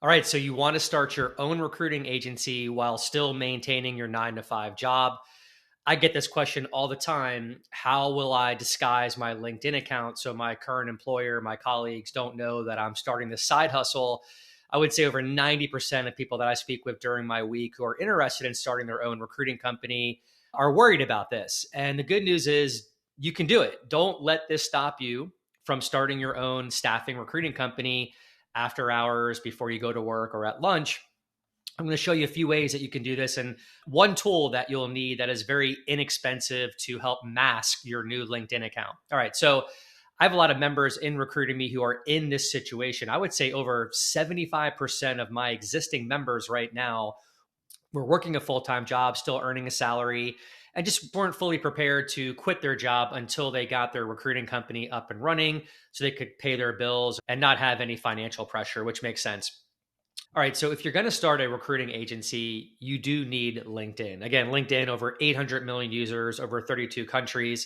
All right, so you want to start your own recruiting agency while still maintaining your 9 to 5 job. I get this question all the time. How will I disguise my LinkedIn account so my current employer, my colleagues don't know that I'm starting this side hustle? I would say over 90% of people that I speak with during my week who are interested in starting their own recruiting company are worried about this. And the good news is you can do it. Don't let this stop you from starting your own staffing recruiting company after hours, before you go to work, or at lunch. I'm going to show you a few ways that you can do this. And one tool that you'll need that is very inexpensive to help mask your new LinkedIn account. All right. So I have a lot of members in Recruitemy who are in this situation. I would say over 75% of my existing members right now were working a full-time job, still earning a salary, and just weren't fully prepared to quit their job until they got their recruiting company up and running so they could pay their bills and not have any financial pressure, which makes sense. All right. So if you're going to start a recruiting agency, you do need LinkedIn. Again, LinkedIn, over 800 million users, over 32 countries.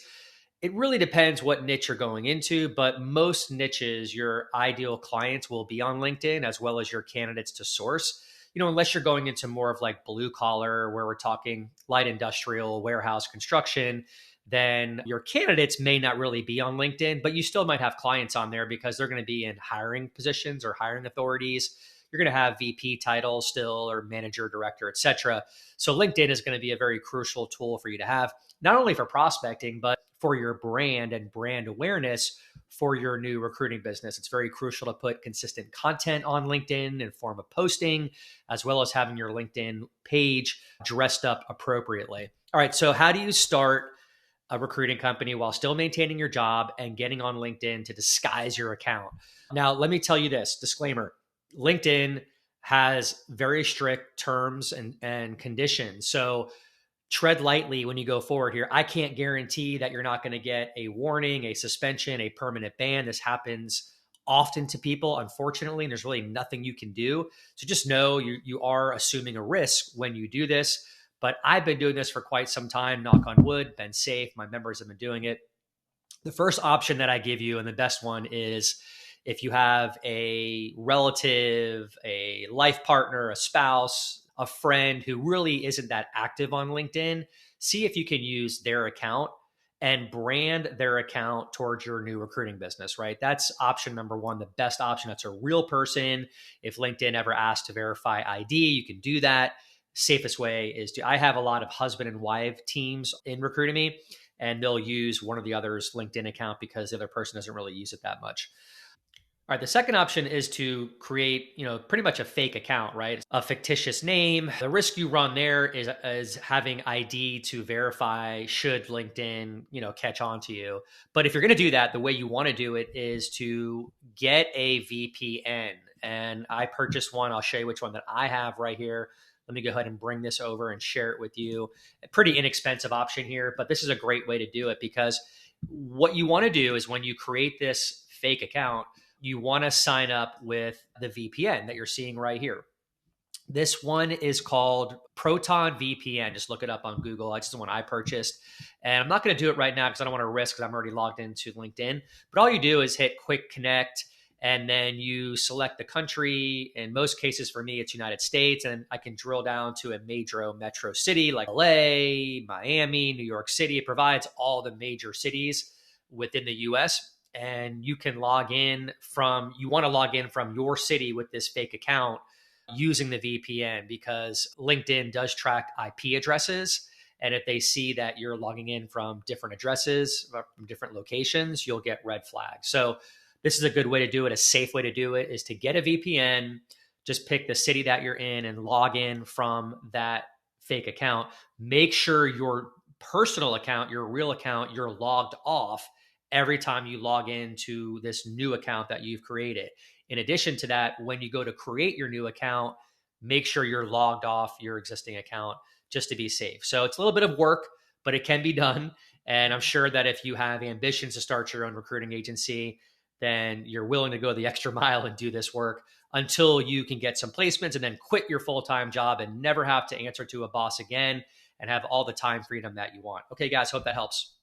It really depends what niche you're going into, but most niches, your ideal clients will be on LinkedIn as well as your candidates to source. Unless you're going into more of like blue collar, where we're talking light industrial, warehouse, construction, then your candidates may not really be on LinkedIn, but you still might have clients on there because they're going to be in hiring positions or hiring authorities. You're going to have VP titles still, or manager, director, et cetera. So LinkedIn is going to be a very crucial tool for you to have, not only for prospecting, but for your brand and brand awareness for your new recruiting business. It's very crucial to put consistent content on LinkedIn in form of posting, as well as having your LinkedIn page dressed up appropriately. All right, so how do you start a recruiting company while still maintaining your job and getting on LinkedIn to disguise your account? Now, let me tell you this disclaimer. LinkedIn has very strict terms and conditions. So tread lightly when you go forward here. I can't guarantee that you're not going to get a warning, a suspension, a permanent ban. This happens often to people, unfortunately, and there's really nothing you can do. So just know you are assuming a risk when you do this. But I've been doing this for quite some time, knock on wood, been safe. My members have been doing it. The first option that I give you, and the best one, is if you have a relative, a life partner, a spouse, a friend who really isn't that active on LinkedIn, see if you can use their account and brand their account towards your new recruiting business, right? That's option number one, the best option. That's a real person. If LinkedIn ever asks to verify ID, you can do that. Safest way is I have a lot of husband and wife teams in Recruitemy, and they'll use one or the other's LinkedIn account because the other person doesn't really use it that much. All right, the second option is to create, pretty much a fake account, right? A fictitious name. The risk you run there is having ID to verify should LinkedIn, catch on to you. But if you're going to do that, the way you want to do it is to get a VPN. And I purchased one. I'll show you which one that I have right here. Let me go ahead and bring this over and share it with you. A pretty inexpensive option here, but this is a great way to do it, because what you want to do is when you create this fake account, you want to sign up with the VPN that you're seeing right here. This one is called Proton VPN. Just look it up on Google. It's the one I purchased. And I'm not going to do it right now because I don't want to risk, because I'm already logged into LinkedIn. But all you do is hit quick connect, and then you select the country. In most cases, for me, it's United States. And I can drill down to a major metro city like LA, Miami, New York City. It provides all the major cities within the US. And you can log in from, you want to log in from your city with this fake account using the VPN, because LinkedIn does track IP addresses. And if they see that you're logging in from different addresses, from different locations, you'll get red flags. So this is a good way to do it. A safe way to do it is to get a VPN, just pick the city that you're in and log in from that fake account. Make sure your personal account, your real account, you're logged off every time you log into this new account that you've created. In addition to that, when you go to create your new account, make sure you're logged off your existing account just to be safe. So it's a little bit of work, but it can be done. And I'm sure that if you have ambitions to start your own recruiting agency, then you're willing to go the extra mile and do this work until you can get some placements and then quit your full-time job and never have to answer to a boss again and have all the time freedom that you want. Okay, guys, hope that helps.